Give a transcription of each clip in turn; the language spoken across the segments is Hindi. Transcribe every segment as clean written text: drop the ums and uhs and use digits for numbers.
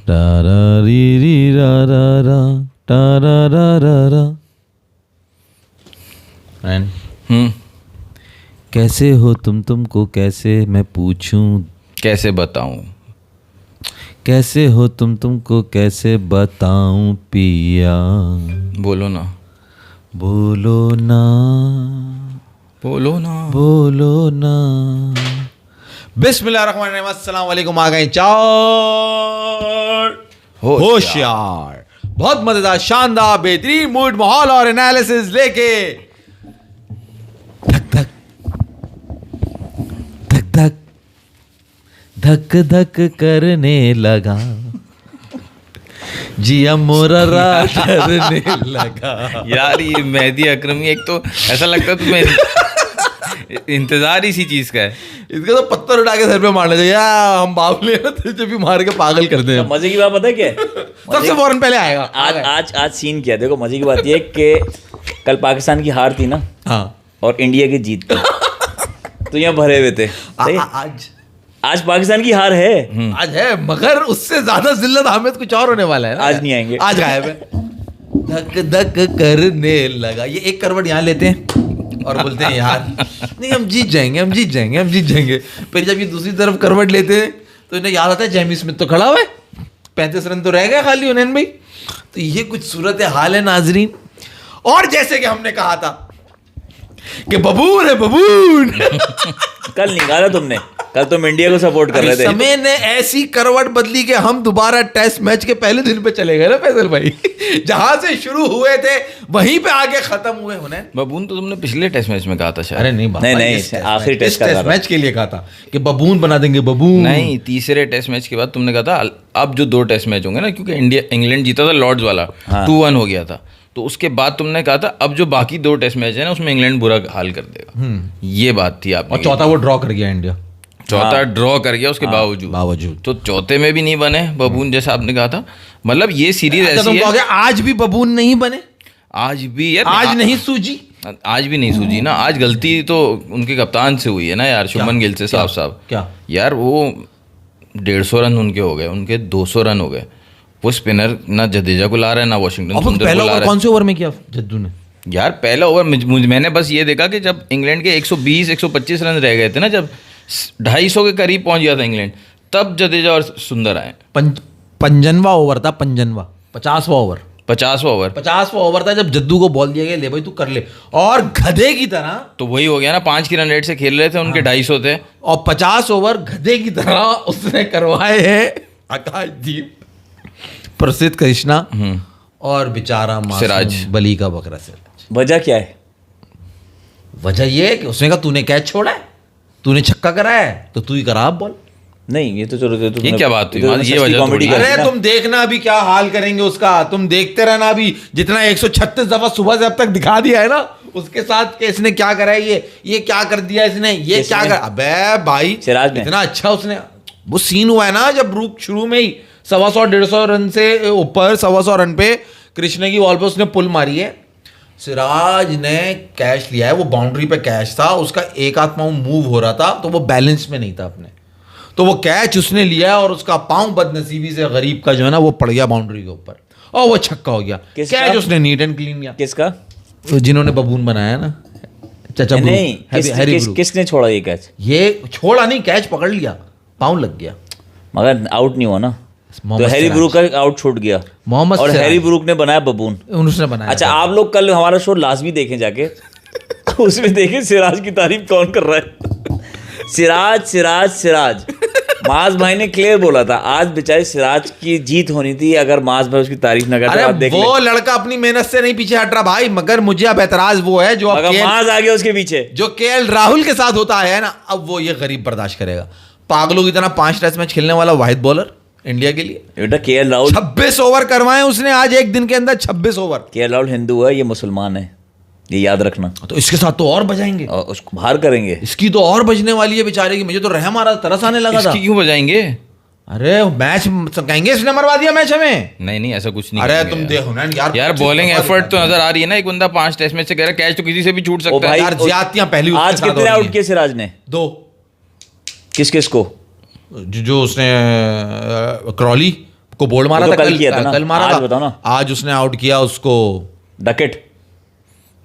रा री री रा रा रा टा रा रा रा रा। कैसे हो तुमको कैसे मैं पूछूं, कैसे बताऊं, कैसे हो तुमको कैसे बताऊं पिया। बोलो ना, बोलो ना, बोलो ना, बोलो ना। बिस्मिल्लाहिर्रहमानिर्रहीम, अस्सलाम वालेकुम। आ गए चार होशियार, बहुत मजेदार, शानदार, बेहतरीन मूड, माहौल और एनालिसिस लेके धक धक धक धक धक धक करने लगा, जिया मोरा रात करने लगा। यार ये मेहदी अकरमी, एक तो ऐसा लगता है तुम्हें इंतजार इसी चीज का है। इसका तो पत्थर उठा के सर पे मारना चाहिए। हम बाबुले ना तुझे भी मार के पागल कर दे। मजे की बात पता है क्या है? सबसे फौरन पहले आएगा। आज सीन क्या है, देखो मजे की बात ये कि कल पाकिस्तान की हार थी ना, हाँ, और इंडिया की जीत थी। तो यहाँ भरे हुए थे। आज पाकिस्तान की हार है, आज है, मगर उससे ज्यादा जिल्लत हामिद कुछ और होने वाला है ना। आज नहीं आएंगे, आज गायब है। धक धक करने लगा। ये एक करवट यहाँ लेते हैं और बोलते हैं यार नहीं हम जीत जाएंगे, हम जीत जाएंगे, हम जीत जाएंगे। फिर जब ये दूसरी तरफ करवट लेते हैं तो इन्हें याद आता है जेमी स्मिथ तो खड़ा हुआ है, 35 रन तो रह गए खाली हुनैन भाई। तो ये कुछ सूरत हाल है नाजरीन। और जैसे कि हमने कहा था कि बबून है बबून। कल निकाला तुमने, कल तुम इंडिया को सपोर्ट कर रहे थे। समय ने ऐसी करवट बदली कि हम दोबारा टेस्ट मैच के पहले दिन पे चले गए ना फैसल भाई। जहां से शुरू हुए थे वहीं पे आगे खत्म हुए हुनैन। बबून तो तुमने पिछले टेस्ट मैच में कहा था शायद। अरे नहीं आखिरी टेस्ट मैच के लिए कहा था कि बबून बना देंगे बबून। नहीं, तीसरे टेस्ट मैच के बाद तुमने कहा था अब जो 2 टेस्ट मैच होंगे ना, क्योंकि इंग्लैंड जीता था लॉर्ड्स वाला, 2-1 हो गया था, तो उसके बाद तुमने कहा था अब जो बाकी 2 टेस्ट मैच है ना उसमें इंग्लैंड बुरा हाल कर देगा। ये बात थी आपने। और चौथा वो ड्रॉ कर गया इंडिया, चौथा ड्रॉ कर गया उसके बावजूद तो चौथे में भी नहीं बने बबून, जैसा आपने कहा था। मतलब ये सीरीज ऐसी है, आज भी बबून नहीं बने, आज भी यार, आज नहीं सूझी, आज भी नहीं सूझी ना। आज गलती तो उनके कप्तान से हुई है ना यार, शुभमन गिल से। साफ क्या यार, वो 150 रन उनके हो गए, उनके 200 रन हो गए। वो स्पिनर ना जडेजा को ला रहा है ना वॉशिंगटन सुंदर को ला रहा है। कौन से ओवर में किया जद्दू ने? यार पहला ओवर मैंने बस ये देखा कि जब इंग्लैंड के 120-125 रन रह गए थे ना, जब 250 के करीब पहुंच गया था इंग्लैंड, तब जडेजा और सुंदर आए। पंजनवा ओवर था, पंजनवा 50वां ओवर, 50वां ओवर था जब जद्दू को बॉल दिया गया, ले भाई तू कर ले, और गधे की तरह। तो वही हो गया ना, 5 की रन रेट से खेल रहे थे, उनके 250 थे, और 50 ओवर गधे की तरह उसने करवाए हैं आकाशदीप, प्रसिद्ध कृष्णा और बेचारा सिराज, बली का बकरा सिराज। वजह क्या है? वजह ये है कि उसने कहा तूने कैच छोड़ा है, तूने छक्का कराया है, तो तू ही करा बॉल। नहीं, ये तो चलो, ये क्या बात हुई? ये वजह कॉमेडी। अरे तुम देखना अभी क्या हाल करेंगे उसका, तुम देखते रहना। अभी जितना 136 दफा सुबह से अब तक दिखा दिया है ना उसके साथ कि इसने क्या करा है, ये क्या कर दिया इसने, ये क्या कर। अबे भाई सिराज ने इतना अच्छा उसने, वो सीन हुआ है ना जब ब्रूक शुरू में ही 125-150 रन से ऊपर 125 रन पे कृष्ण की बॉल पे उसने पुल मारी है। सिराज ने कैच लिया है, वो बाउंड्री पे कैच था, उसका एक हाथ पांव मूव हो रहा था तो वो बैलेंस में नहीं था अपने, तो वो कैच उसने लिया और उसका पांव बदनसीबी से गरीब का जो है ना वो पड़ गया बाउंड्री के ऊपर और वो छक्का हो गया। कैच उसने नीट एंड क्लीन किया। किसका? जिन्होंने बबून बनाया ना, चाचा नहीं, किसने छोड़ा ये कैच? ये छोड़ा नहीं, कैच पकड़ लिया, पांव लग गया, मगर आउट नहीं हुआ ना। तो हैरी ब्रूक का आउट छूट गया, मोहम्मद, और हैरी ब्रूक ने बनाया बबून, उसने बनाया। अच्छा, आप लोग कल हमारा शो लाजमी देखें जाके। उसमें देखें सिराज की तारीफ कौन कर रहा है। सिराज सिराज सिराज। माज भाई ने क्लियर बोला था आज बेचारे सिराज की जीत होनी थी अगर माज भाई उसकी तारीफ न करते। अरे वो लड़का अपनी मेहनत से नहीं पीछे हट रहा भाई, मगर मुझे अब एतराज वो है जो माज आ गया उसके पीछे, जो केएल राहुल के साथ होता है ना, अब वो ये गरीब बर्दाश्त करेगा। पागलों की तरह 5 टेस्ट मैच खेलने वाला वाहिद बॉलर इंडिया के लिए। बेटा केएल राहुल 26 ओवर करवाए उसने आज एक दिन के अंदर, 26 ओवर। केएल राहुल हिंदू है, ये मुसलमान है, ये याद रखना। तो इसके साथ तो और बजाएंगे और उसको बाहर करेंगे। इसकी तो और बजने वाली है बेचारे की, मुझे तो रहम आ रहा, तरस आने लगा था। इसकी क्यों बजाएंगे? अरे मैच कहेंगे इसने मरवा दिया मैच हमें। नहीं ऐसा कुछ नहीं। अरे तुम देखो ना यार बॉलिंग एफर्ट तो नजर आ रही है ना। एक बंदा 5 टेस्ट मैच से कह रहा है कैच तो किसी से भी छूट सकता है। यार ज्यादतियां पहली आज कितने आउट किए सिराज ने? 2। किस किस को? जो उसने क्रॉली को बोल्ड मारा वो था तो कल किया था ना। कल मारा आज था। बताओ ना। आज उसने आउट किया उसको डकेट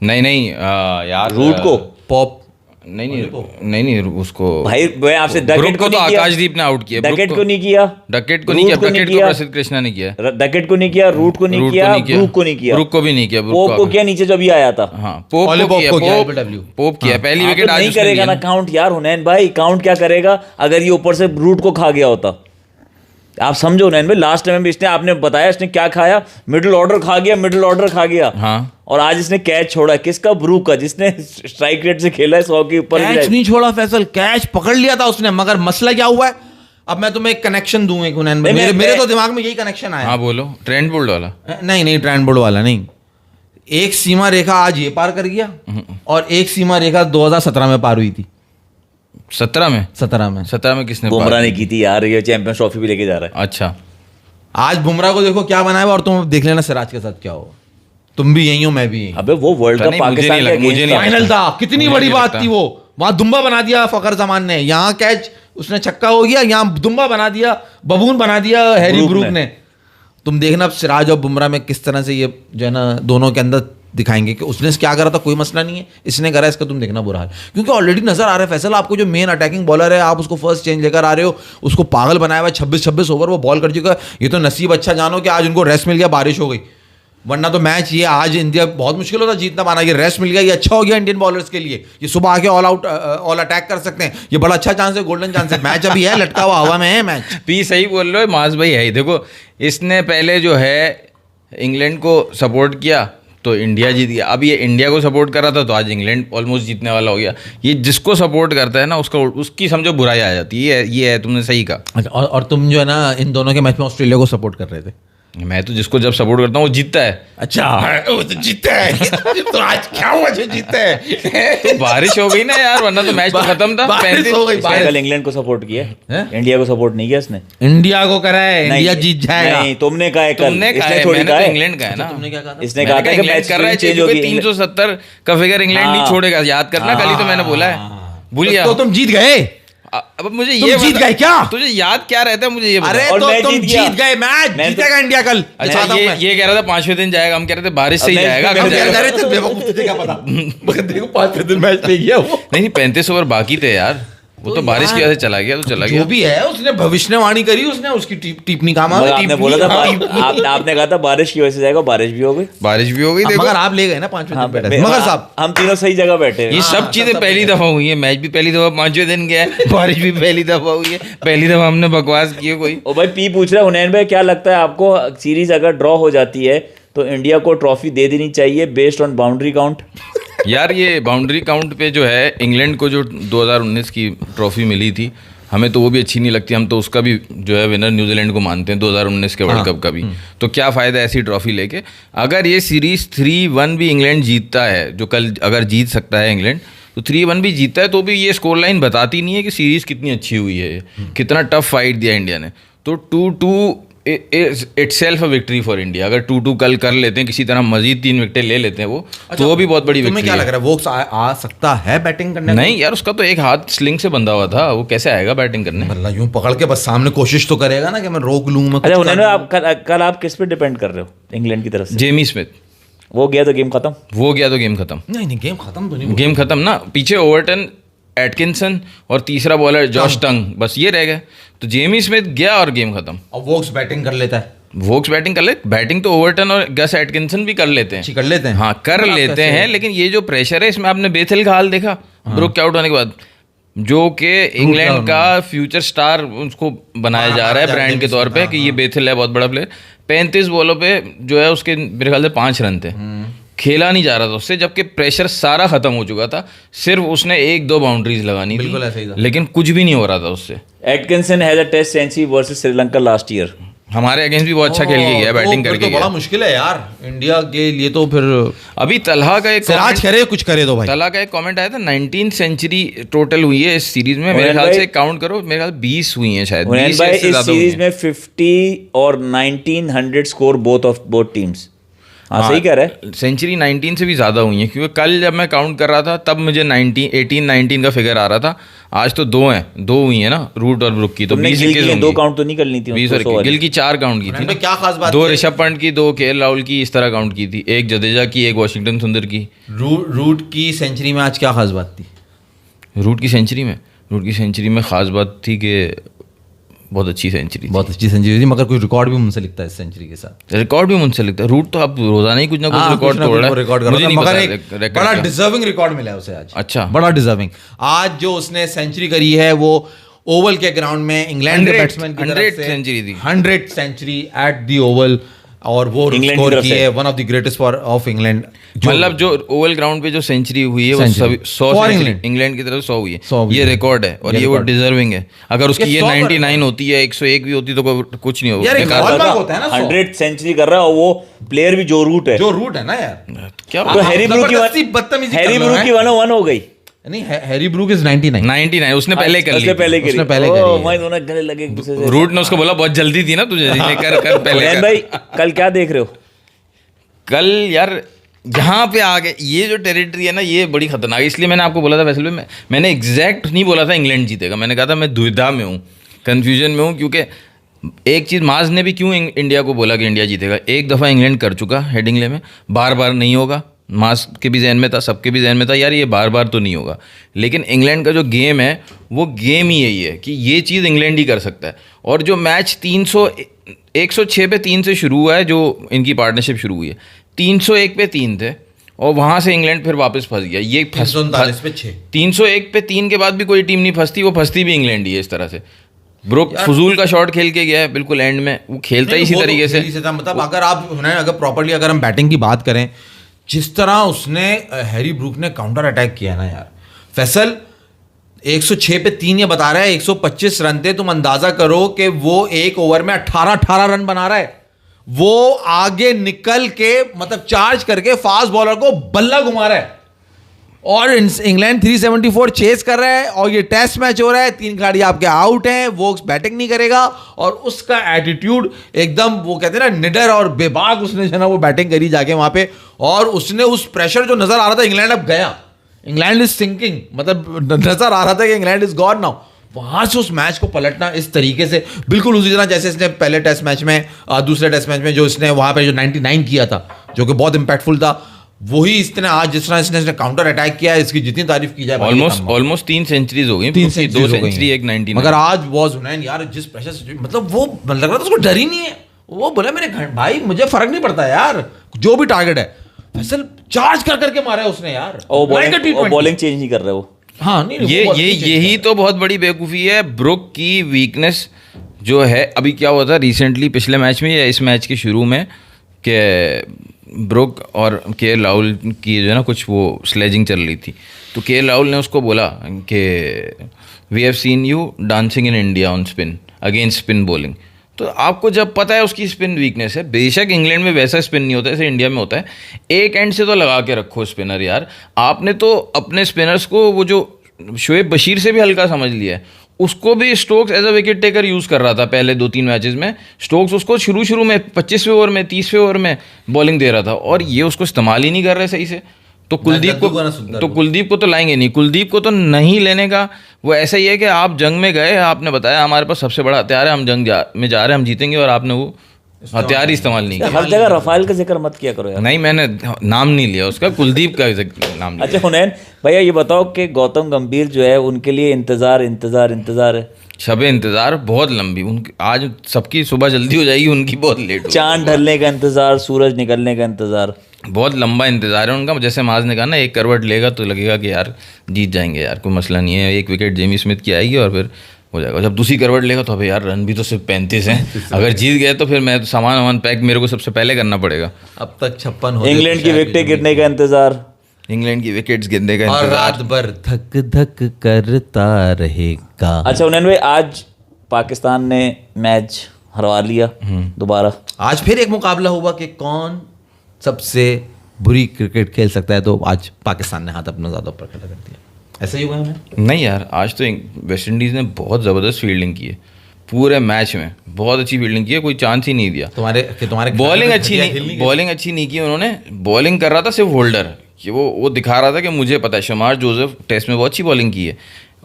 नहीं यार रूट को पॉप नहीं उसको भाई मैं आपसे ब्रुक डकेट को को तो नहीं किया, आकाशदीप ने आउट किया, ब्रुक डकेट को नहीं किया, डकेट को नहीं किया, डकेट को प्रसिद्ध कृष्णा ने किया, डकेट को नहीं किया, रूट को नहीं रूट किया, ब्रूक को नहीं किया, ब्रुक को भी नहीं किया, ब्रुक पोप को किया नीचे जब ये आया था। हाँ पोप ओले को पोप किया, को किया, पोप LBW पोप किया, पहली हाँ, विकेट तो आज नहीं उसने करेगा लिया ना काउंट यार हुनैन भाई, काउंट क्या करेगा अगर ये ऊपर से रूट को खा गया होता। आप समझो हुनैन भाई, लास्ट टाइम भी इसने आपने बताया इसने क्या खाया, मिडिल ऑर्डर खा गया, मिडिल ऑर्डर खा गया। हाँ और आज इसने कैच छोड़ा, किसका? ब्रूक का, जिसने स्ट्राइक रेट से खेला है 100 के ऊपर। कैच नहीं छोड़ा फैसल, कैच पकड़ लिया था उसने, मगर मसला क्या हुआ है, अब मैं तुम्हें एक कनेक्शन दूं एक हुनैन भाई, मेरे तो दिमाग में यही कनेक्शन आया। हाँ बोलो, ट्रेंट बोल्ट वाला नहीं ट्रेंट बोल्ट वाला नहीं, एक सीमा रेखा आज ये पार कर गया और एक सीमा रेखा 2017 में पार हुई थी। 17 में 17 में किसने बुमराह पार ने की? की थी यार, ये चैंपियंस ट्रॉफी भी लेके जा रहा है। अच्छा आज बुमराह को देखो क्या बनाया हुआ, और तुम देख लेना सिराज के साथ क्या होगा। तुम भी यही हो, मैं भी यही। अबे वो वर्ल्ड कप नहीं, मुझे पाकिस्तान नहीं के लगा, मुझे against नहीं था। लगा। फाइनल था, कितनी मुझे बड़ी नहीं बात लगता। थी वो, वहां दुम्बा बना दिया फखर जमान ने, यहाँ कैच उसने छक्का हो गया, यहाँ दुम्बा बना दिया, बबून बना दिया हैरी ब्रूक ने। तुम देखना अब सिराज और बुमराह में किस तरह से ये जो है ना दोनों के अंदर दिखाएंगे कि उसने क्या करा था कोई मसला नहीं है, इसने करा इसका तुम देखना बुरा हाल, क्योंकि ऑलरेडी नजर आ रहा है फैसल, आपको जो मेन अटैकिंग बॉलर है आप उसको फर्स्ट चेंज लेकर आ रहे हो, उसको पागल बनाया हुआ 26 ओवर वो बॉल कर चुका। ये तो नसीब अच्छा जानो कि आज उनको रेस्ट मिल गया, बारिश हो गई, वरना तो मैच ये आज इंडिया बहुत मुश्किल होता जीतना पाना। ये रेस्ट मिल गया, ये अच्छा हो गया इंडियन बॉलर्स के लिए, ये सुबह आके ऑल अटैक कर सकते हैं, ये बड़ा अच्छा चांस है, गोल्डन चांस है। मैच अभी है लटका हुआ हवा में है मैच। पी सही बोल रहे हो मास भाई है ही। देखो इसने पहले जो है इंग्लैंड को सपोर्ट किया तो इंडिया जीत गया, अब ये इंडिया को सपोर्ट कर रहा था तो आज इंग्लैंड ऑलमोस्ट जीतने वाला हो गया। ये जिसको सपोर्ट करता है ना उसका उसकी समझो बुराई आ जाती है, ये है तुमने सही कहा। अच्छा, और तुम जो है ना इन दोनों के मैच में ऑस्ट्रेलिया को सपोर्ट कर रहे थे। मैं तो जिसको जब सपोर्ट करता हूँ वो जीतता है। अच्छा वो तो जीतता है तो आज क्या हुआ जो जीतता है? तो बारिश हो गई ना यार, वरना तो मैच तो खत्म था। बारिश हो गई, इसने कल इंग्लैंड को सपोर्ट किया हैं? इंडिया को सपोर्ट नहीं किया इसने। इंडिया को करा है, इंडिया जीत जाएगा। नहीं तुमने कहा है कल, तुमने कहा इसने है, थोड़ी मैंने कहा तो है। इंग्लैंड का है ना। तुमने क्या कहा था? इसने कहा था कि इंग्लैंड मैच कर रहा है चेंज होगी। 370 का फिगर इंग्लैंड नहीं हाँ। छोड़ेगा, याद करना कल ही तो मैंने बोला है, भूल गया। तो तुम जीत गए। अब मुझे तुम ये जीत बता- गए क्या? तुझे याद क्या रहता है मुझे ये बता। अरे और तो मैं तुम जीत गया। जीत गए मैच, मैं जीतेगा इंडिया कल। अच्छा दिखाता हूं मैं। ये कह रहा था 5वें दिन जाएगा, हम कह रहे थे बारिश से ही अब जाएगा, मैं- कब मैं- जाएगा? अरे तो बेवकूफ, तुझे क्या पता? मगर देखो 5 दिन मैच ले गया वो। नहीं 35 ओवर बाकी थे यार, वो तो बारिश की वजह से चला गया तो चला जो गया। भी है उसने भविष्यवाणी करी, उसने उसकी टिप्पणी काम मगर आपने बोला था आपने कहा था बारिश की वजह से जाएगा, बारिश भी हो गई। बारिश भी हो गई देखो। मगर आप ले गए ना 5वें हाँ, दिन बैठे मगर साहब। हम तीनों सही जगह बैठे हैं। ये सब चीजें पहली दफा हुई है, मैच भी पहली दफा 5वें दिन गया है, बारिश भी पहली दफा हुई है, पहली दफा हमने बकवास की है कोई। ओ भाई पी पूछ रहा है हुनैन भाई, क्या लगता है आपको सीरीज अगर ड्रॉ हो जाती है तो इंडिया को ट्रॉफी दे देनी चाहिए बेस्ड ऑन बाउंड्री काउंट? यार ये बाउंड्री काउंट पे जो है इंग्लैंड को जो 2019 की ट्रॉफी मिली थी, हमें तो वो भी अच्छी नहीं लगती, हम तो उसका भी जो है विनर न्यूजीलैंड को मानते हैं 2019 के वर्ल्ड कप का भी। तो क्या फ़ायदा ऐसी ट्रॉफी लेके? अगर ये सीरीज़ 3-1 भी इंग्लैंड जीतता है, जो कल अगर जीत सकता है इंग्लैंड, तो 3-1 भी जीतता है तो भी ये स्कोर लाइन बताती नहीं है कि सीरीज़ कितनी अच्छी हुई है, कितना टफ फाइट दिया इंडिया ने। तो 2-2 itself a victory for India. अगर 2-2 कल कर लेते हैं, किसी तरह मजीद 3 विकेटें ले लेते हैं वो, तो वो भी बहुत बड़ी तुम्हें विक्ट्री क्या है। लग रहा है वो आ सकता है बैटिंग करने? नहीं यार, उसका तो एक हाथ स्लिंग से बंधा हुआ था, वो कैसे आएगा बैटिंग करने? मतलब यूं पकड़ के बस सामने कोशिश तो करेगा ना कि मैं रोक लूं, मैं अच्छा हुनैन भाई, आप कल आप किस पे डिपेंड कर रहे हो इंग्लैंड की तरफ से? जेमी स्मिथ वो गया तो गेम खत्म। वो गया तो गेम खत्म। नहीं गेम खत्म तो नहीं। गेम खत्म ना, पीछे ओवरटन, एटकिंसन और तीसरा बॉलर जॉश टंग, बस ये रह गए। तो जेमी स्मिथ गया और गेम खत्म। और वोक्स बैटिंग कर लेता है, वोक्स बैटिंग कर ले, बैटिंग तो ओवरटन और गस एटकिंसन भी कर लेते हैं। कर लेते हैं। हाँ कर लेते हैं, लेकिन ये जो प्रेशर है इसमें आपने बेथिल का हाल देखा ब्रुक के आउट होने के बाद, जो कि इंग्लैंड का फ्यूचर स्टार उसको बनाया जा रहा है ब्रांड के तौर पे कि ये बेथिल है बहुत बड़ा प्लेयर। 35 बॉलों पे जो है उसके मेरे ख्याल से 5 रन थे, खेला नहीं जा रहा था उससे, जबकि प्रेशर सारा खत्म हो चुका था, सिर्फ उसने 1-2 बाउंड्रीज लगानी थी, बिल्कुल ऐसे ही था। लेकिन कुछ भी नहीं हो रहा था उससे। Atkinson has a test century versus Sri Lanka last year. हमारे अगेंस्ट भी बहुत अच्छा खेल के गया, बैटिंग करके तो बड़ा गया। मुश्किल है यार इंडिया के लिए तो। फिर अभी तलहा का एक सिराज करे कुछ करे तो भाई। तला का एक कमेंट आया था, 19 सेंचुरी टोटल हुई है इस सीरीज में, मेरे हुनैन ख्याल भाई- से काउंट करो, मेरे ख्याल 20 हुई हैं शायद। हुनैन 20 भाई से इस ज्यादा हुई सीरीज हैं। में 50 और 1900 स्कोर बोथ टीम्स। हाँ सही कह रहे हैं। सेंचुरी 19 से भी ज़्यादा हुई है, क्योंकि कल जब मैं काउंट कर रहा था तब मुझे 18-19 का फिगर आ रहा था। आज तो 2 हैं, 2 हुई है ना रूट और ब्रुक की, तो 20 गिल की 2 काउंट तो नहीं करनी थी, 20 और गिल की 4 काउंट की थी ना। क्या खास बात 2 ऋषभ पंत की, 2 केएल राहुल की, इस तरह काउंट की थी, 1 जडेजा की, 1 वॉशिंगटन सुंदर की। रूट की सेंचुरी में आज क्या खास बात थी? रूट की सेंचुरी में खास बात थी कि बहुत अच्छी सेंचुरी, बहुत अच्छी सेंचुरी थी, मगर कोई रिकॉर्ड भी मुझसे लिखता है इस सेंचुरी के साथ। रिकॉर्ड भी मुझसे लिखता है। रूट तो अब रोजाना ही कुछ ना कुछ रिकॉर्ड तोड़ रहा है, रिकॉर्ड मुझे नहीं मगर पता एक बड़ा डिजर्विंग रिकॉर्ड मिला है उसे आज। अच्छा, बड़ा डिजर्विंग। आज जो उसने सेंचुरी करी है वो ओवल के ग्राउंड में इंग्लैंड के बैट्समैन की तरफ से 100 सेंचुरी थी, 100 सेंचुरी एट दी ओवल, और वो स्कोर की है one of the greatest for of England. मतलब जो ओवल ग्राउंड पे जो सेंचुरी हुई है वो सभी 100 इंग्लैंड की तरफ 100 हुई है, ये रिकॉर्ड है और ये वो डिजर्विंग है। अगर उसकी ये 99 होती है, 101 भी होती तो कुछ नहीं होगा। 100 सेंचुरी कर रहा है और वो प्लेयर भी जो रूट है ना यार, क्या तो हैरी ब्रूक की 101 हो गई। नहीं, हैरी ब्रूक इज 99 उसने पहले कर ली, उसने पहले गले लगे एक दूसरे से। रूट ने उसको बोला बहुत जल्दी थी ना तुझे, कर पहले भाई कल क्या देख रहे हो? कल यार यहाँ पे आ गए, ये जो टेरिटरी है ना ये बड़ी खतरनाक है। इसलिए मैंने आपको बोला था, वैसे भी मैंने एग्जैक्ट नहीं बोला था इंग्लैंड जीतेगा, मैंने कहा था मैं दुविधा में हूँ, कन्फ्यूजन में हूँ, क्योंकि एक चीज़ माज ने भी क्यों इंडिया को बोला कि इंडिया जीतेगा। एक दफ़ा इंग्लैंड कर चुका हेडिंगले में, बार बार नहीं होगा। मास के भी जहन में था, सबके भी जहन में था यार ये बार बार तो नहीं होगा। लेकिन इंग्लैंड का जो गेम है वो गेम ही यही है कि ये चीज़ इंग्लैंड ही कर सकता है। और जो मैच 106 पे 3 से शुरू हुआ है, जो इनकी पार्टनरशिप शुरू हुई है, 301 पे 3 थे और वहाँ से इंग्लैंड फिर वापस फंस गया। ये 301 पे 3 के बाद भी कोई टीम नहीं फंसती, वो फंसती भी इंग्लैंड ही है इस तरह से। ब्रुक फजूल का शॉट खेल के गया है बिल्कुल एंड में, वो खेलता ही इसी तरीके से। मतलब अगर प्रॉपर्ली अगर हम बैटिंग की बात करें, जिस तरह उसने हैरी ब्रूक ने काउंटर अटैक किया ना यार, फैसल 106 पे 3 ये बता रहा है, 125 रन थे, तुम अंदाजा करो कि वो एक ओवर में 18 रन बना रहा है। वो आगे निकल के मतलब चार्ज करके फास्ट बॉलर को बल्ला घुमा रहा है और इंग्लैंड 374 चेस कर रहा है और ये टेस्ट मैच हो रहा है, 3 खिलाड़ी आपके आउट हैं, वो बैटिंग नहीं करेगा और उसका एटीट्यूड एकदम वो कहते हैं ना निडर और बेबाक, उसने जो ना वो बैटिंग करी जाके वहां पे और उसने उस प्रेशर जो नजर आ रहा था इंग्लैंड अब गया, इंग्लैंड इज सिंकिंग, मतलब नजर आ रहा था कि इंग्लैंड इज गॉन नाउ। वहां से उस मैच को पलटना इस तरीके से, बिल्कुल उसी तरह जैसे इसने पहले टेस्ट मैच में, दूसरे टेस्ट मैच में जो इसने वहां पे जो 99 किया था जो कि बहुत इंपैक्टफुल था, वही इसने आज जिस तरह इसने काउंटर अटैक किया है, इसकी जितनी तारीफ की जाए ऑलमोस्ट 3 सेंचुरीज हो गई, 2 सेंचुरी 1 99। मगर आज वॉज हुनैन यार, जिस प्रेशर से मतलब वो लग रहा था उसको डर ही नहीं है, वो बोला मेरे भाई मुझे फर्क नहीं पड़ता यार, जो भी टारगेट है फैसल चार्ज कर करके मारा है उसने यार, बॉलिंग चेंज नहीं कर रहे वो। हाँ नहीं, यही तो बहुत बड़ी बेवकूफ़ी है ब्रुक की, वीकनेस जो है। अभी क्या हुआ था रिसेंटली पिछले मैच में या इस मैच के शुरू में कि ब्रुक और केएल राहुल की जो है ना कुछ वो स्लेजिंग चल रही थी, तो केएल राहुल ने उसको बोला कि we have seen you dancing in India on spin against spin bowling. तो आपको जब पता है उसकी स्पिन वीकनेस है, बेशक इंग्लैंड में वैसा स्पिन नहीं होता जैसे इंडिया में होता है, एक एंड से तो लगा के रखो स्पिनर यार। आपने तो अपने स्पिनर्स को वो जो शोएब बशीर से भी हल्का समझ लिया है, उसको भी Stokes as a wicket taker use कर रहा था पहले 2-3 मैचेस में। स्टोक्स उसको शुरू में 25वें ओवर में 30वें ओवर में बॉलिंग दे रहा था और ये उसको इस्तेमाल ही नहीं कर रहे सही से। तो कुलदीप को तो लाएंगे नहीं, कुलदीप को तो नहीं लेने का। वो ऐसा ही है कि आप जंग में गए, आपने बताया हमारे पास सबसे बड़ा हथियार है, हम जंग में जा रहे हैं, हम जीतेंगे, और आपने वो हथियार ही इस्तेमाल नहीं किया। हर जगह रफाल का जिक्र मत किया करो यार। नहीं, मैंने नाम नहीं लिया उसका, कुलदीप का नाम लिया। अच्छा हुनैन भैया ये बताओ कि गौतम गंभीर जो है उनके लिए इंतजार है, शबे इंतजार बहुत लंबी, उनकी आज सबकी सुबह जल्दी हो जाएगी, उनकी बहुत लेट, चांद ढलने का इंतजार, सूरज निकलने का इंतजार, बहुत लंबा इंतजार है उनका। जैसे माज ने कहा ना 1 करवट लेगा तो लगेगा कि यार जीत जाएंगे यार, कोई मसला नहीं है, 1 विकेट जेमी स्मिथ की आएगी और फिर हो जाएगा। जब दूसरी करवट लेगा तो अबे यार रन भी तो सिर्फ 35 हैं, अगर जीत गए तो फिर मैं तो सामान पैक मेरे को सबसे पहले करना पड़ेगा। अब तक 56 हो, इंग्लैंड की विकेटें गिरने का इंतजार, इंग्लैंड की विकेट्स गिरने का और रात भर धक धक करता रहेगा। अच्छा हुनैन भाई आज पाकिस्तान ने मैच हरवा लिया दोबारा, आज फिर एक मुकाबला हुआ कि कौन सबसे बुरी क्रिकेट खेल सकता है, तो आज पाकिस्तान ने हाथ अपना ज़्यादा ऊपर खड़ा कर दिया। ऐसा ही हुआ है? नहीं यार, आज तो वेस्ट इंडीज़ ने बहुत ज़बरदस्त फील्डिंग की है, पूरे मैच में बहुत अच्छी फील्डिंग की है, कोई चांस ही नहीं दिया। तुम्हारे बॉलिंग अच्छी नहीं की उन्होंने। बॉलिंग कर रहा था सिर्फ होल्डर, कि वो दिखा रहा था कि मुझे पता है। शमार जोसेफ टेस्ट में बहुत अच्छी बॉलिंग की है।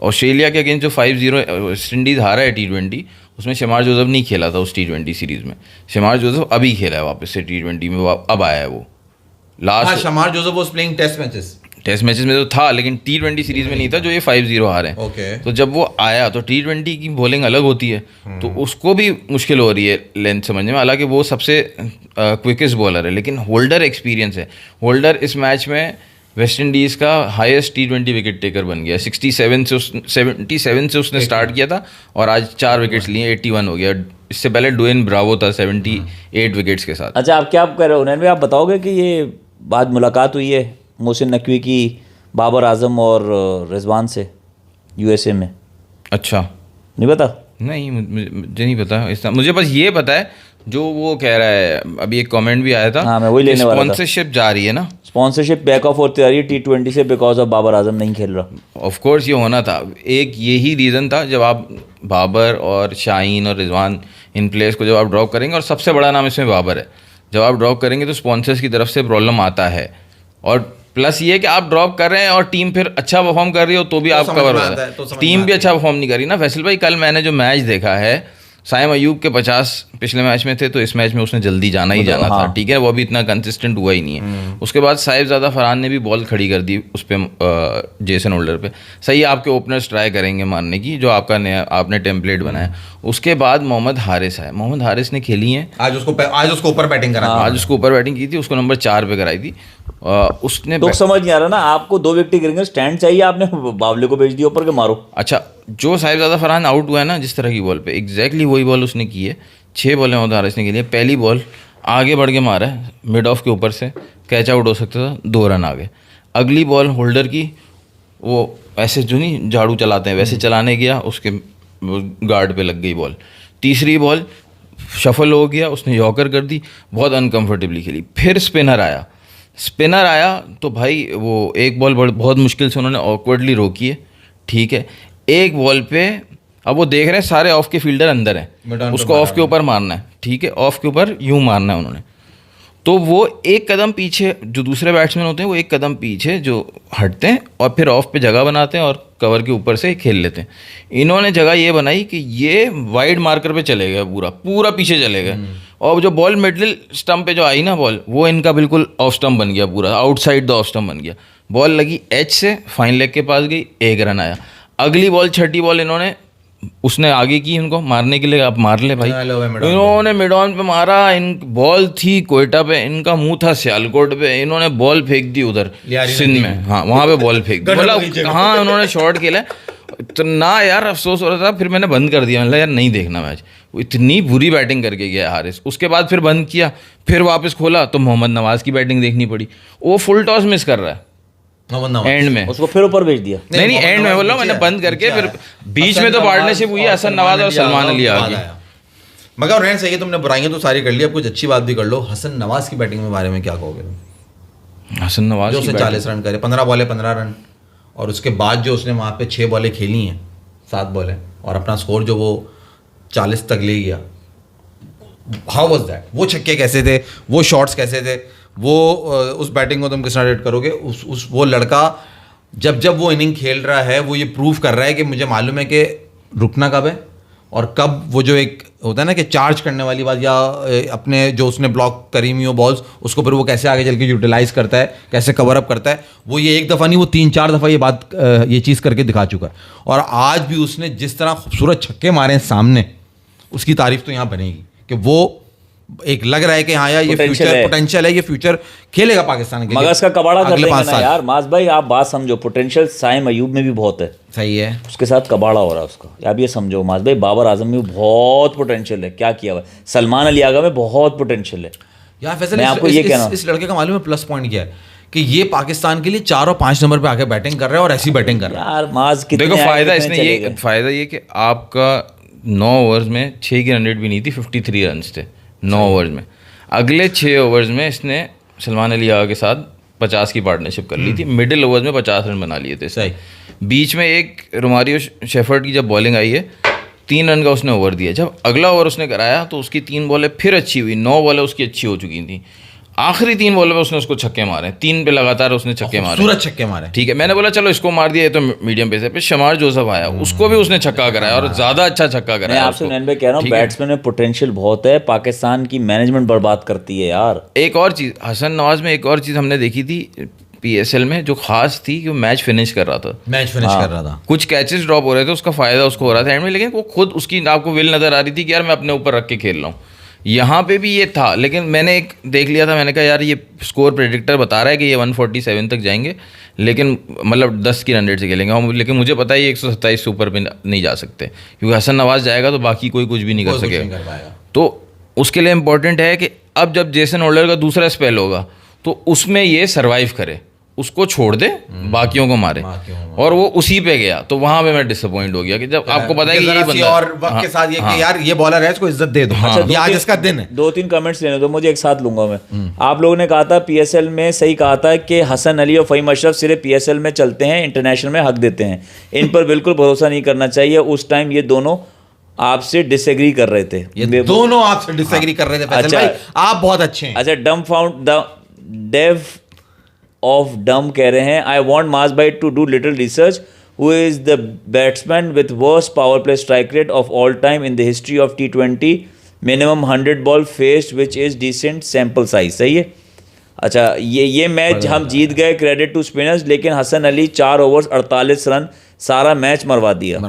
ऑस्ट्रेलिया के अगेंस्ट जो 5-0 वेस्ट इंडीज़ हारा है T20, उसमें शमार जोसेफ नहीं खेला था उस T20 सीरीज़ में। शमार जोसेफ अभी खेला है वापस से T20 में, अब आया है वो last. Shamar Joseph was playing test matches में तो था, लेकिन T20 सीरीज में नहीं था जो ये 5-0 हारे हैं। Okay. तो जब वो आया तो T20 की बॉलिंग अलग होती है, तो उसको भी मुश्किल हो रही है लेंथ समझने में। हालांकि वो सबसे क्विकेस्ट बॉलर है, लेकिन होल्डर एक्सपीरियंस है। होल्डर इस मैच में वेस्ट इंडीज़ का हाईएस्ट T20 विकेट टेकर बन गया। 77 से उसने स्टार्ट किया था और आज 4 विकेट्स लिए, 81 हो गया। इससे पहले डुएन ब्रावो था 78 विकेट्स के साथ। अच्छा, आप क्या कह रहे हो उन्हें भी, आप बताओगे कि ये बाद मुलाकात हुई है मोहसिन नकवी की बाबर आजम और रिजवान से USA में? अच्छा, नहीं पता? नहीं, मुझे नहीं पता इस मुझे बस ये पता है जो वो कह रहा है। अभी एक कमेंट भी आया था, हाँ, मैं वही लेने वाला था। स्पॉन्सरशिप जा रही है ना, स्पॉन्सरशिप बैक ऑफ होती जा रही है T20 से बिकॉज ऑफ बाबर आजम नहीं खेल रहा। ऑफ कोर्स ये होना था। एक यही रीज़न था, जब आप बाबर और शाहीन और रिजवान इन प्लेयर्स को जब आप ड्रॉप करेंगे, और सबसे बड़ा नाम इसमें बाबर है, जब आप ड्रॉप करेंगे तो स्पॉन्सर्स की तरफ से प्रॉब्लम आता है। और प्लस ये कि आप ड्रॉप कर रहे हैं और टीम फिर अच्छा परफॉर्म कर रही हो तो भी आप कवर हो जाता है। टीम भी अच्छा परफॉर्म नहीं कर रही ना। फैसल भाई, कल मैंने जो मैच देखा है, साइम अयूब के 50 पिछले मैच में थे, तो इस मैच में उसने जल्दी जाना ही जाना था, ठीक है। वो अभी इतना कंसिस्टेंट हुआ ही नहीं है। उसके बाद साहिबजादा फरहान ने भी बॉल खड़ी कर दी उस पर, जेसन होल्डर पे। सही, आपके ओपनर्स ट्राई करेंगे मारने की, जो आपका नया आपने टेम्पलेट बनाया। उसके बाद मोहम्मद हारिस है। मोहम्मद हारिस ने खेली है, आज उसको ऊपर बैटिंग करा, आज उसको ऊपर बैटिंग की थी, उसको नंबर 4 पे कराई थी। उसने तो समझ नहीं आ रहा ना, आपको 2 विकेट गिरेंगे, स्टैंड चाहिए, आपने बावले को भेज दिया ऊपर के मारो। अच्छा, जो साहिबजादा फरहान आउट हुआ है ना जिस तरह की बॉल पे, एग्जैक्टली वही बॉल उसने की है। 6 बॉलें मोहम्मद हारिस ने के लिए। पहली बॉल आगे बढ़ के मारा है, मिड ऑफ के ऊपर से कैच आउट हो सकता था, 2 रन आगे। अगली बॉल होल्डर की, वो ऐसे जो नहीं झाड़ू चलाते हैं वैसे चलाने गया, उसके गार्ड पे लग गई बॉल। तीसरी बॉल शफल हो गया, उसने यॉर्कर कर दी, बहुत अनकंफर्टेबली खेली। फिर स्पिनर आया तो भाई वो एक बॉल बहुत मुश्किल से उन्होंने ऑकवर्डली रोकी है, ठीक है। एक बॉल पे अब वो देख रहे हैं सारे ऑफ के फील्डर अंदर हैं, उसको ऑफ के ऊपर मारना है, ठीक है, ऑफ के ऊपर यूं मारना है उन्होंने। तो वो एक कदम पीछे, जो दूसरे बैट्समैन होते हैं वो एक कदम पीछे जो हटते हैं और फिर ऑफ पे जगह बनाते हैं और कवर के ऊपर से खेल लेते हैं। इन्होंने जगह ये बनाई कि ये वाइड मार्कर पे चले गए, पूरा पीछे चले गए। और जो बॉल मिडिल स्टंप पे जो आई ना बॉल, वो इनका बिल्कुल ऑफ स्टंप बन गया, पूरा आउटसाइड द ऑफ स्टंप बन गया। बॉल लगी एज से, फाइन लेग के पास गई, 1 रन आया। अगली बॉल, छठी बॉल, इन्होंने उसने आगे की उनको मारने के लिए, आप मार ले भाई। इन्होंने मिड ऑन पे मारा, इन बॉल थी कोयटा पे, इनका मुंह था सियालकोट पे, इन्होंने बॉल फेंक दी उधर सिंध में, हाँ वहाँ पे बॉल फेंक दी। बोला हाँ उन्होंने शॉट खेला, तो ना यार अफसोस हो रहा था। फिर मैंने बंद कर दिया, मतलब यार नहीं देखना मैच। वो इतनी बुरी बैटिंग करके गया हारिस। उसके बाद फिर बंद किया, फिर वापस खोला तो मोहम्मद नवाज की बैटिंग देखनी पड़ी। वो फुल टॉस मिस कर रहा है एंड में, उसको फिर ऊपर भेज दिया। नहीं एंड में बोल रहा हूँ, मैंने बंद करके फिर बीच में तो पार्टनरशिप हुई है हसन नवाज और सलमान अली आ गए। मगर रहन सही है, तुमने बुराइयां तो सारी कर ली, अब कुछ अच्छी बात भी कर लो। हसन नवाज की बैटिंग के बारे में क्या कहोगे? हसन नवाज जो उसने 40 रन करे, 15 बॉले 15 रन, और उसके बाद जो उसने वहाँ पे 6 बॉलें खेली हैं, 7 बॉलें, और अपना स्कोर जो वो 40 तक ले गया। How was that? वो छक्के कैसे थे, वो शॉट्स कैसे थे, वो उस बैटिंग को तुम किस तरह रेट करोगे? उस वो लड़का जब वो इनिंग खेल रहा है, वो ये प्रूव कर रहा है कि मुझे मालूम है कि रुकना कब है और कब वो जो एक होता है ना कि चार्ज करने वाली बात, या अपने जो उसने ब्लॉक करी हुई हो बॉल्स, उसको फिर वो कैसे आगे चल के यूटिलाइज करता है, कैसे कवर अप करता है। वो ये एक दफ़ा नहीं, वो 3-4 दफ़ा ये बात, ये चीज़ करके दिखा चुका है। और आज भी उसने जिस तरह खूबसूरत छक्के मारे हैं सामने, उसकी तारीफ तो यहाँ बनेगी कि वो एक लग रहा है कि हाँ यार ये फ्यूचर पोटेंशियल है, ये फ्यूचर खेलेगा पाकिस्तान के लिए। मगर इसका कबाड़ा कर देंगे ना यार माज भाई, आप बात समझो, पोटेंशियल साइम अयूब में भी बहुत है। सही है, उसके साथ कबाड़ा हो रहा है उसका। आप ये समझो माज भाई, बाबर आजम में बहुत पोटेंशियल है, क्या किया हुआ है। सलमान अली आगा में बहुत पोटेंशियल है यार। फैसल, आपको ये कहना, इस लड़के का मालूम है प्लस पॉइंट क्या है कि ये पाकिस्तान के लिए 4 और 5 नंबर पे आके बैटिंग कर रहा है और ऐसी बैटिंग कर रहा है यार। माज देखो फायदा इसने ये, फायदा ये कि आपका 9 ओवर्स में 6 की रन रेट भी नहीं थी, 53 रन थे 9 ओवर्स में। अगले 6 ओवर्स में इसने सलमान अली आगा के साथ 50 की पार्टनरशिप कर ली थी, मिडिल ओवर्स में 50 रन बना लिए थे। सही। बीच में एक रोमारियो शेफर्ड की जब बॉलिंग आई है 3 रन का उसने ओवर दिया। जब अगला ओवर उसने कराया तो उसकी 3 बॉलें फिर अच्छी हुई, 9 बॉलें उसकी अच्छी हो चुकी थी। आखिरी 3 बॉलों में उसने उसको छक्के मारे, 3 पे लगातार उसने छक्के मारे, सूरज छक्के मारे। ठीक है, मैंने बोला चलो इसको मार दिया, ये तो मीडियम पेस है। फिर शमार जोसेफ आया, उसको भी उसने छक्का कराया और ज़्यादा अच्छा छक्का मैं कराया। आपसे नैन भाई कह रहा हूँ, बैट्समैन में पोटेंशियल बहुत है, पाकिस्तान की मैनेजमेंट बर्बाद करती है यार। एक और चीज़ हसन नवाज में, एक और चीज़ हमने देखी थी PSL में जो खास थी कि वो मैच फिनिश कर रहा था, मैच फिनिश कर रहा था। कुछ कैचेस ड्रॉप हो रहे थे, उसका फायदा उसको हो रहा था एंड में, लेकिन वो खुद उसकी आपको विल नज़र आ रही थी कि यार मैं अपने ऊपर रख के खेल रहा हूँ। यहाँ पे भी ये था, लेकिन मैंने एक देख लिया था, मैंने कहा यार ये स्कोर प्रेडिक्टर बता रहा है कि ये 147 तक जाएंगे, लेकिन मतलब 10 की रन रेट से खेलेंगे, लेकिन मुझे पता है ये 127 से ऊपर भी नहीं जा सकते, क्योंकि हसन नवाज जाएगा तो बाकी कोई कुछ भी नहीं कर सकेगा। तो उसके लिए इम्पोर्टेंट है कि अब जब जेसन होल्डर का दूसरा स्पेल होगा तो उसमें ये सर्वाइव करे, उसको छोड़ दे, बाकियों को मारे, और वो उसी पे गया। तो वहां पे मैं डिसअपॉइंट हो गया कि जब आपको पता है कि ये बंदा और वक्त के साथ ये कि यार ये बॉलर है, इसको इज्जत दे दो, ये आज इसका दिन है। 2-3 कमेंट्स लेने दो मुझे, एक साथ लूंगा मैं। आप लोगों ने कहा था PSL में, सही कहा था कि हसन अली और फ़हीम अशरफ सिर्फ PSL में चलते हैं, इंटरनेशनल में हक देते हैं, इन पर बिल्कुल भरोसा नहीं करना चाहिए। उस टाइम ये दोनों आपसे डिसएग्री कर रहे थे, ये दोनों आपसे डिसएग्री कर रहे थे फैसल भाई, आप बहुत अच्छे हैं। अच्छा, डम फाउंड द डेव ऑफ डम कह रहे हैं, आई वॉन्ट मास भाई to do little research, who is the batsman with worst power play strike rate of all time in the history of T20, minimum 100 ball faced which is decent sample size. सही है। अच्छा, ये मैच हम जीत गए, क्रेडिट टू स्पिनर्स, लेकिन हसन अली 4 ओवर्स 48 रन सारा मैच मरवा दिया।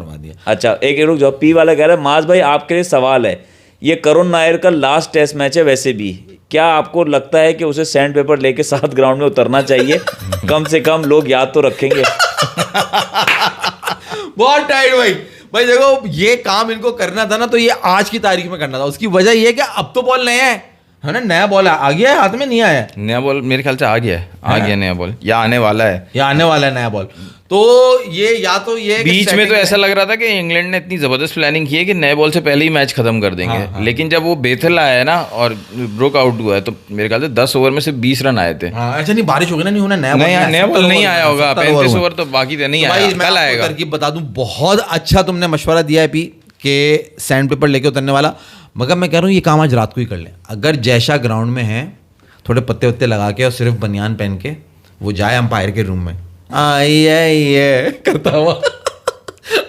अच्छा, एक रुक जाओ, पी वाला कह रहा है, मास भाई आपके लिए सवाल है, ये करुण नायर का लास्ट टेस्ट मैच है, वैसे भी क्या आपको लगता है कि उसे सैंड पेपर लेके साथ ग्राउंड में उतरना चाहिए? कम से कम लोग याद तो रखेंगे। बहुत टाइट भाई। भाई देखो, ये काम इनको करना था ना, तो ये आज की तारीख में करना था। उसकी वजह ये है कि अब तो बॉल नया है ना, नया बॉल आ गया है, हाथ में नहीं आया है नया बॉल, मेरे ख्याल से आ गया है, आ गया नया बॉल, या आने वाला है, या आने वाला है नया बॉल। तो ये या तो ये बीच में तो ऐसा लग रहा था कि इंग्लैंड ने इतनी जबरदस्त प्लानिंग की है कि नए बॉल से पहले ही मैच खत्म कर देंगे, लेकिन जब वो बेथल आया है ना और ब्रोक आउट हुआ है, तो मेरे ख्याल से 10 ओवर में से 20 रन आए थे। अच्छा, नहीं बारिश हो गई ना, नहीं होना, नया बॉल नहीं आया होगा, 35 ओवर तो बाकी थे, नहीं आया, कल आएगा। तरकीब बता दूं, बहुत अच्छा तुमने मशवरा दिया है पी के सैंड पेपर लेके उतरने वाला, मगर मैं कह रहा हूँ ये काम आज रात को ही कर लें। अगर जैशा ग्राउंड में है, थोड़े पत्ते वत्ते लगा के और सिर्फ बनियान पहन के वो जाए अंपायर के रूम में, ये करता हुआ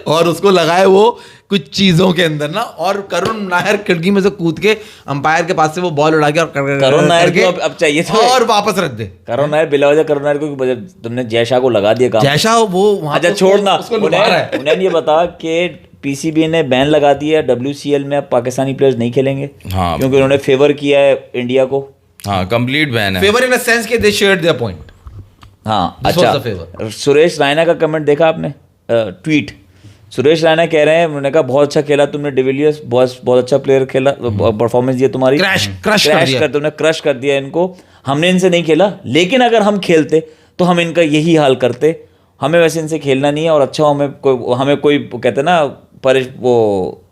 और उसको लगाए वो कुछ चीजों के अंदर ना, और करुण नायर खिड़की में से कूद के अंपायर के पास से वो बॉल उड़ा के और करुण नायर को अब चाहिए तो हाँ। और वापस रख दे। करुण नायर बिला वजह करुण नायर को तुमने जैशा को लगा दिया काम। जैशा वो अच्छा छोड़ना, उन्हें ये बता कि PCB ने बैन लगा दिया WCL में, अब पाकिस्तानी प्लेयर्स नहीं खेलेंगे, हाँ, क्योंकि उन्होंने फेवर किया है इंडिया को। हाँ, कंप्लीट बैन है, फेवर इन अ सेंस के दे शेयर्ड देयर पॉइंट। हाँ, अच्छा, सुरेश रैना का कमेंट देखा आपने? ट्वीट, सुरेश रैना कह रहे हैं, उन्होंने कहा बहुत अच्छा खेला तुमने डिविलियर्स, बहुत अच्छा प्लेयर खेला, परफॉर्मेंस दिया तुम्हारी, तुमने क्रश कर दिया इनको, हमने इनसे नहीं खेला, लेकिन अगर हम खेलते तो हम इनका यही हाल करते, हमें वैसे इनसे खेलना नहीं है, और अच्छा हमें कोई कहते ना वो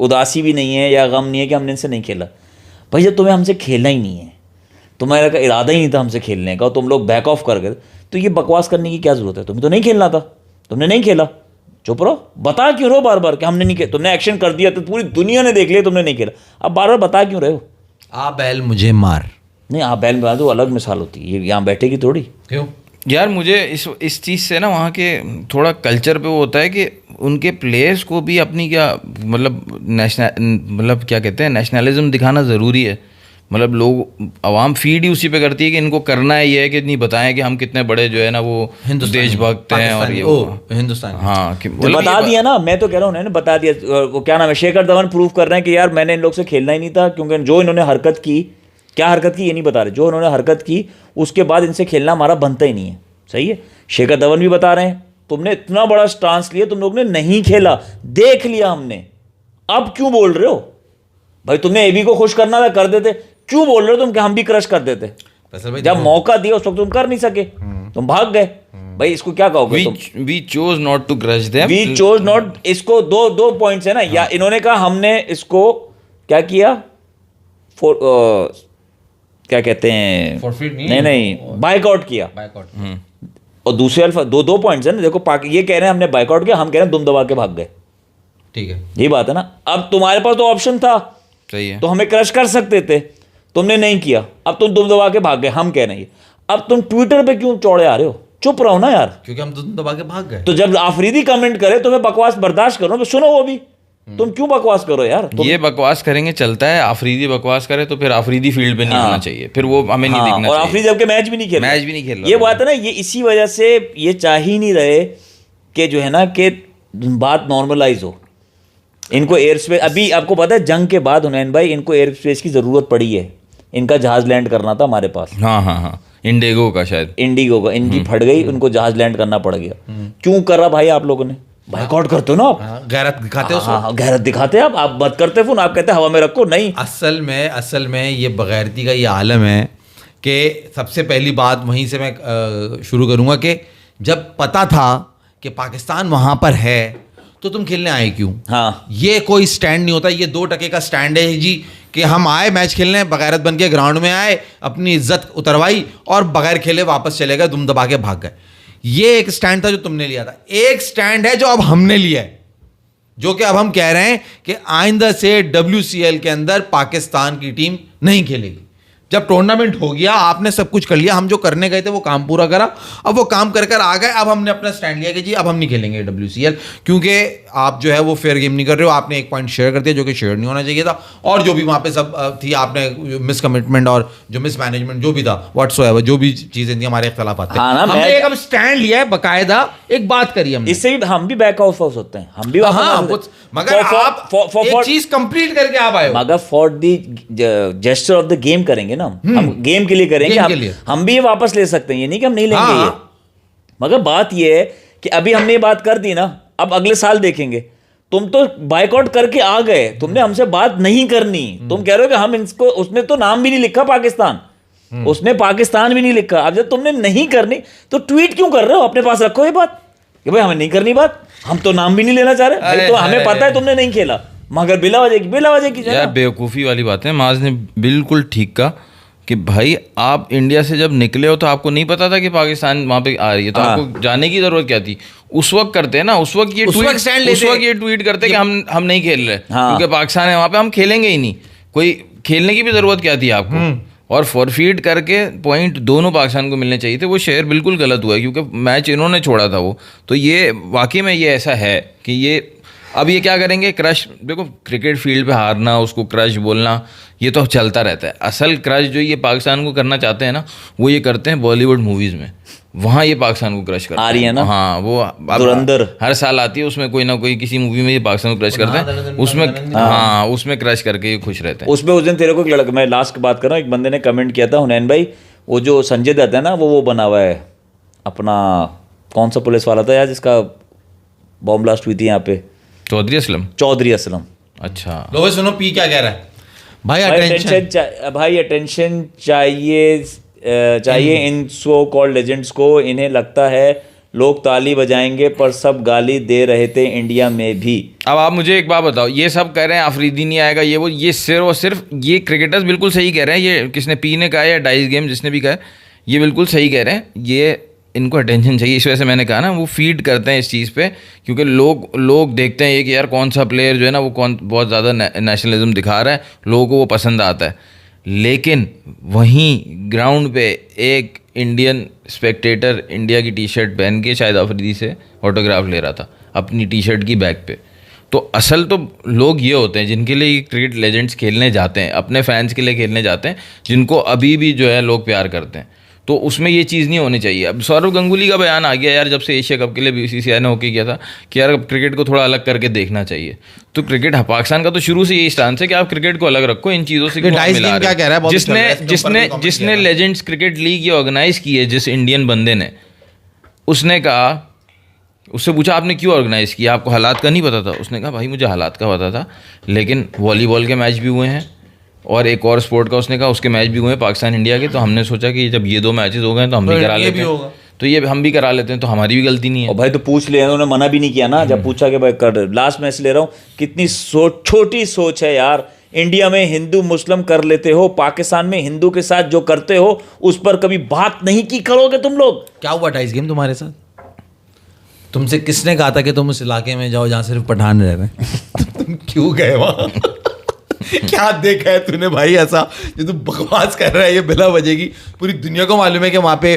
उदासी भी नहीं है या गम नहीं है कि हमने इनसे नहीं खेला। भाई जब तुम्हें हमसे खेलना ही नहीं है, तुम्हारा का इरादा ही नहीं था हमसे खेलने का, और तुम लोग बैक ऑफ कर गए, तो ये बकवास करने की क्या जरूरत है? तुम्हें तो नहीं खेलना था, तुमने नहीं खेला, चुप रहो, बता क्यों रहो बार बार कि हमने नहीं खेला? तुमने एक्शन कर दिया तो पूरी दुनिया ने देख लिया तुमने नहीं खेला, अब बार बार बता क्यों रहे हो? आ बैल मुझे मार, नहीं आप बैल में तो अलग मिसाल होती है, ये यहाँ बैठेगी थोड़ी। क्यों यार? मुझे इस चीज़ से ना वहाँ के थोड़ा कल्चर पे वो होता है कि उनके प्लेयर्स को भी अपनी क्या मतलब क्या कहते हैं, नेशनलिज्म दिखाना ज़रूरी है। मतलब लोग आवाम फीड ही उसी पे करती है कि इनको करना है, ये है कि नहीं बताएं कि हम कितने बड़े जो है ना वो देशभक्त हैं, और ये हिंदुस्तान, हाँ बता दिया ना, मैं तो कह रहा हूँ उन्होंने बता दिया। वो क्या नाम है, शेखर धवन प्रूव कर रहे हैं कि यार मैंने इन लोग से खेलना ही नहीं था, क्योंकि जो इन्होंने हरकत की, क्या हरकत की ये नहीं बता रहे, जो उन्होंने हरकत की उसके बाद इनसे खेलना हमारा बनता ही नहीं है। सही है, शेखर धवन भी बता रहे हैं तुमने इतना बड़ा स्टांस लिया, तुम लोग ने नहीं खेला, देख लिया हमने, अब क्यों बोल रहे हो? भाई तुमने एबी को खुश करना था, कर देते, क्यों बोल रहे हो तुम कि हम भी क्रश कर देते? जब मौका दिया उस वक्त तुम कर नहीं सके, तुम भाग गए। भाई इसको क्या कहोगे तुम? We chose not to crush them, we chose not, इसको दो पॉइंट्स है ना, या इन्होंने कहा हमने इसको क्या किया, क्या कहते हैं, नहीं बाइकआउट किया, और दूसरे अल्फा दो पॉइंट्स है ना, देखो ये कह रहे हैं हमने बाइकआउट किया, हम कह रहे हैं दुम दबा के भाग गए। ठीक है, यही बात है ना। अब तुम्हारे पास तो ऑप्शन था, सही है। तो हमें क्रश कर सकते थे, तुमने नहीं किया, अब तुम दुम दबा के भाग गए। हम कह रहे हैं अब तुम ट्विटर पे क्यों चौड़े आ रहे हो? चुप रहो ना यार। क्योंकि हम दुम दबा के भाग गए। तो जब आफरीदी कमेंट करे तो मैं बकवास बर्दाश्त करो, तो सुनो वो भी। तुम क्यों बकवास करो यार? ये बकवास करेंगे चलता है, आफरीदी बकवास करे तो फिर आफरीदी फील्ड पे नहीं आना चाहिए, फिर वो हमें नहीं दिखना और चाहिए। आफरीदी जबकि मैच भी नहीं खेल मैच भी नहीं खेल रहा ये था। बात है ना, ये इसी वजह से ये चाह ही नहीं रहे कि जो है ना कि बात नॉर्मलाइज हो। इनको एयर स्पेस, अभी आपको पता है जंग के बाद हुनैन भाई इनको एयर स्पेस की जरूरत पड़ी है। इनका जहाज लैंड करना था हमारे पास, हाँ, इंडिगो का शायद, इंडिगो का, इनकी फट गई, उनको जहाज लैंड करना पड़ गया। क्यों करा भाई आप लोगों ने? बाइकआउट करते हो ना आप। गैरत दिखाते हो। हाँ, गैरत दिखाते हैं आप मत करते फोन, आप कहते हैं हवा में रखो। नहीं, असल में ये बगैरती का ये आलम है कि सबसे पहली बात वहीं से मैं शुरू करूंगा कि जब पता था कि पाकिस्तान वहां पर है तो तुम खेलने आए क्यों? हाँ, ये कोई स्टैंड नहीं होता, ये 2 टके का स्टैंड है जी कि हम आए मैच खेलने, बगैरत बन के ग्राउंड में आए, अपनी इज्जत उतरवाई और बगैर खेले वापस चले गए, दुम दबा के भाग गए। ये एक स्टैंड था जो तुमने लिया था। एक स्टैंड है जो अब हमने लिया है, जो कि अब हम कह रहे हैं कि आइंदा से WCL के अंदर पाकिस्तान की टीम नहीं खेलेगी। जब टूर्नामेंट हो गया, आपने सब कुछ कर लिया, हम जो करने गए थे वो काम पूरा करा, अब वो काम कर आ गए, अब हमने अपना स्टैंड लिया कि जी अब हम नहीं खेलेंगे WCL, क्योंकि आप जो है वो फेयर गेम नहीं कर रहे हो। आपने एक पॉइंट शेयर कर दिया जो कि शेयर नहीं होना चाहिए था, और जो भी वहाँ पे सब थी, आपने मिस कमिटमेंट और जो मिस मैनेजमेंट जो भी था, व्हाट्सओएवर जो भी चीज़ें थी, हमारे इख्तलाफ आते हाँ ना, हमने एक अब स्टैंड लिया है, बाकायदा एक बात करी हमने। इससे भी हम भी बैक ऑफ होते हैं, हम भी वापस हाँ, आ सकते हैं। मगर आप एक चीज कंप्लीट करके आप आए हो। मगर for the gesture of the game करेंगे ना, हम गेम के लिए करेंगे, गेम के लिए। हम भी ये वापस ले सकते हैं, ये नहीं कि हम नहीं लेंगे। हाँ। ये मगर बात ये है कि अभी हमने ये बात कर दी ना, अब अगले साल देखेंगे। तुम तो बाइकआउट करके आ गए, तुमने हमसे बात नहीं करनी। तुम कह रहे हो कि हम इसको, उसने तो नाम भी नहीं लिखा पाकिस्तान, उसने पाकिस्तान भी नहीं लिखा। अब जब तुमने नहीं करनी तो ट्वीट क्यों कर रहे हो? अपने पास रखो ये बात कि भाई हमें नहीं करनी बात, हम तो नाम भी नहीं लेना चाह रहे भाई, तो हमें पता है तुमने नहीं खेला, मगर बिला वजह की यार बेवकूफ़ी वाली बात है। माज ने बिल्कुल ठीक कहा कि भाई आप इंडिया से जब निकले हो तो आपको नहीं पता था कि पाकिस्तान वहाँ पे आ रही है, तो आपको जाने की जरूरत क्या थी? उस वक्त करते हैं ना, उस वक्त ये ट्वीट करते कि हम नहीं खेल रहे क्योंकि पाकिस्तान है वहाँ पे, हम खेलेंगे ही नहीं। कोई खेलने की भी जरूरत क्या थी आपको? और फॉरफीड करके पॉइंट दोनों पाकिस्तान को मिलने चाहिए थे। वो शेयर बिल्कुल गलत हुआ है क्योंकि मैच इन्होंने छोड़ा था वो। तो ये वाकई में ये ऐसा है कि ये अब ये क्या करेंगे, क्रश। देखो क्रिकेट फील्ड पे हारना, उसको क्रश बोलना, ये तो चलता रहता है। असल क्रश जो ये पाकिस्तान को करना चाहते हैं ना, वो ये करते हैं बॉलीवुड मूवीज़ में। वहाँ ये पाकिस्तान को क्रश करते हैं। आ रही है ना, हाँ, वो धुरंधर हर साल आती है, उसमें कोई ना कोई किसी मूवी में ये पाकिस्तान को क्रश करते हैं, उसमें हाँ उसमें क्रश करके ये खुश रहते हैं। उसमें उस दिन तेरे को एक लड़का, मैं लास्ट की बात कर रहा हूँ, एक बंदे ने कमेंट किया था, हुनैन भाई, वो जो संजय दत्त है ना, वो बना हुआ है अपना, कौन सा पुलिस वाला था यार जिसका बॉम्ब ब्लास्ट हुई थी यहाँ पे? चौधरी असलम। अच्छा, लो सुनो पी क्या कह रहा है भाई? अटेंशन चाहिए इन सो कॉल्ड लेजेंड्स को। इन्हें लगता है लोग ताली बजाएंगे, पर सब गाली दे रहे थे इंडिया में भी। अब आप मुझे एक बात बताओ, ये सब कह रहे हैं आफरीदी नहीं आएगा, ये वो, ये सिर्फ और सिर्फ ये क्रिकेटर्स बिल्कुल सही कह रहे हैं। ये किसने, पी ने कहा या डाइस गेम जिसने भी कहा, ये बिल्कुल सही कह रहे हैं। ये इनको अटेंशन चाहिए, इस वजह से मैंने कहा ना, वो फीड करते हैं इस चीज़ पे, क्योंकि लोग देखते हैं ये कि यार कौन सा प्लेयर जो है ना वो बहुत ज़्यादा नेशनलिज्म दिखा रहा है, लोगों को वो पसंद आता है। लेकिन वहीं ग्राउंड पे एक इंडियन स्पेक्टेटर इंडिया की टी शर्ट पहन के शायद अफरीदी से ऑटोग्राफ ले रहा था अपनी टी शर्ट की बैक पे। तो असल तो लोग ये होते हैं जिनके लिए क्रिकेट लेजेंड्स खेलने जाते हैं, अपने फैंस के लिए खेलने जाते हैं, जिनको अभी भी जो है लोग प्यार करते हैं। तो उसमें ये चीज़ नहीं होनी चाहिए। अब सौरव गंगुली का बयान आ गया यार, जब से एशिया कप के लिए BCCI ने होके किया था कि यार अब क्रिकेट को थोड़ा अलग करके देखना चाहिए। तो क्रिकेट, पाकिस्तान का तो शुरू से यही स्टांस है कि आप क्रिकेट को अलग रखो, इन चीज़ों से जिसने लेजेंड्स क्रिकेट लीग ये ऑर्गेनाइज की है, जिस इंडियन बंदे ने, उसने कहा, उससे पूछा आपने क्यों ऑर्गेनाइज़ किया, आपको हालात का नहीं पता था? उसने कहा भाई मुझे हालात का पता था, लेकिन वॉलीबॉल के मैच भी हुए हैं और एक और स्पोर्ट का उसने कहा उसके मैच भी हुए हैं पाकिस्तान इंडिया के, तो हमने सोचा कि जब ये 2 मैचेस हो गए तो हम भी करा लेते हैं, तो ये हम भी करा लेते हैं, तो हमारी भी गलती नहीं है। और भाई तो पूछ ले, उन्होंने मना भी नहीं किया ना, जब पूछा कि भाई कर लास्ट मैच ले रहा हूँ। कितनी छोटी सोच है यार। इंडिया में हिंदू मुस्लिम कर लेते हो, पाकिस्तान में हिंदू के साथ जो करते हो उस पर कभी बात नहीं की करोगे तुम लोग। क्या हुआ डाइस गेम तुम्हारे साथ? तुमसे किसने कहा था कि तुम उस इलाके में जाओ जहाँ सिर्फ पठान रह रहे हैं? तुम क्यों गए वहाँ? क्या देखा है तूने भाई ऐसा जो तू बकवास कर रहा है ये बिला वजह की? पूरी दुनिया को मालूम है कि वहाँ पे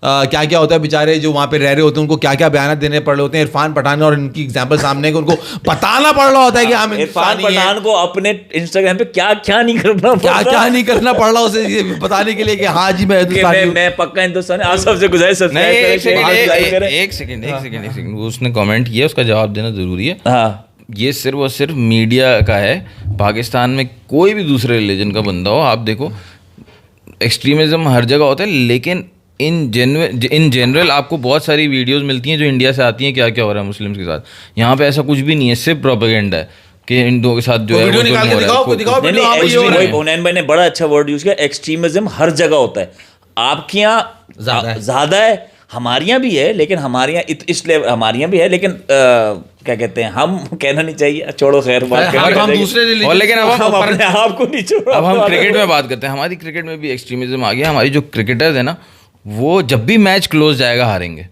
क्या क्या होता है, बेचारे जो वहाँ पे रह रहे होते हैं उनको क्या क्या बयान देने पड़ रहे होते हैं। इरफान पठान और इनकी एग्जाम्पल सामने कि उनको बताना पड़ रहा होता है कि हम इरफान पठान को अपने इंस्टाग्राम पे क्या क्या नहीं करना क्या क्या नहीं करना पड़ रहा उसे ये बताने के लिए कि हाँ जी मैं हिंदुस्तानी हूँ। मैं पक्का हिंदुस्तानी। आप सबसे गुजारिश नहीं, एक सब्सक्राइब सेकंड, वो उसने कमेंट किया, उसका जवाब देना जरूरी है। हाँ, ये सिर्फ और सिर्फ मीडिया का है। पाकिस्तान में कोई भी दूसरे रिलीजन का बंदा हो, आप देखो एक्सट्रीमिज्म हर जगह होता है, लेकिन इन जनरल आपको बहुत सारी वीडियोस मिलती हैं जो इंडिया से आती हैं क्या क्या हो रहा है मुस्लिम्स के साथ। यहाँ पे ऐसा कुछ भी नहीं है, सिर्फ प्रोपेगेंडा है कि हिंदुओं के साथ जो है वीडियो निकाल के दिखाओ नहीं नहीं, हुनैन भाई ने बड़ा अच्छा वर्ड यूज किया, एक्सट्रीमिज्म हर जगह होता है। आपके यहाँ ज्यादा है, हमारे यहाँ भी है, लेकिन हमारे यहाँ इसलिए हमारे यहाँ भी है, लेकिन क्या कहते हैं, हम कहना नहीं चाहिए, छोड़ो खैर बात हम दूसरे और लेकिन अब हम अपने आप को नहीं छोड़ो। अब हम क्रिकेट में बात करते हैं। हमारी क्रिकेट में भी एक्सट्रीमिज्म आ गया। हमारी जो क्रिकेटर्स है ना, वो जब भी मैच क्लोज जाएगा हारेंगे।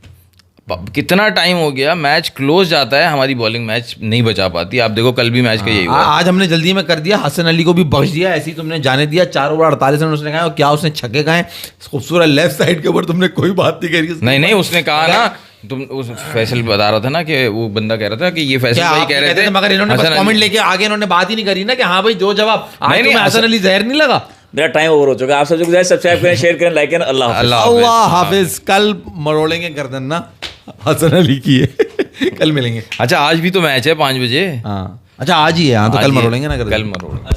कितना टाइम हो गया मैच क्लोज जाता है, हमारी बॉलिंग मैच नहीं बचा पाती। आप देखो कल भी मैच का यही हुआ। आज हमने जल्दी में कर दिया, हसन अली को भी बख्श दिया, ऐसे ही तुमने जाने दिया। 4 ओवर 48 रन उसने कहा, और क्या उसने छक्के खाए खूबसूरत लेफ्ट साइड के ऊपर, तुमने कोई बात नहीं करी। नहीं उसने कहा ना, तुम उस फैसल बता रहा था ना कि वो बंदा कह रहा था कि ये फैसल भाई कह रहे थे, मगर इन्होंने बस कमेंट लेके आगे इन्होंने बात ही नहीं करी ना कि हाँ भाई दो जवाब। नहीं हसन अली जहर नहीं लगा। मेरा टाइम ओवर हो चुका है। आप सबसे गुजारिश सब्सक्राइब करें, शेयर करें, लाइक करें। अल्लाह हाफिज। कल मरोड़ेंगे गर्दन ना हसन अली की है। कल मिलेंगे। अच्छा आज भी तो मैच है 5 बजे। हाँ अच्छा आज ही है। हाँ तो कल मरोड़ेंगे ना गर्दन। कल मरोड़ेंगे।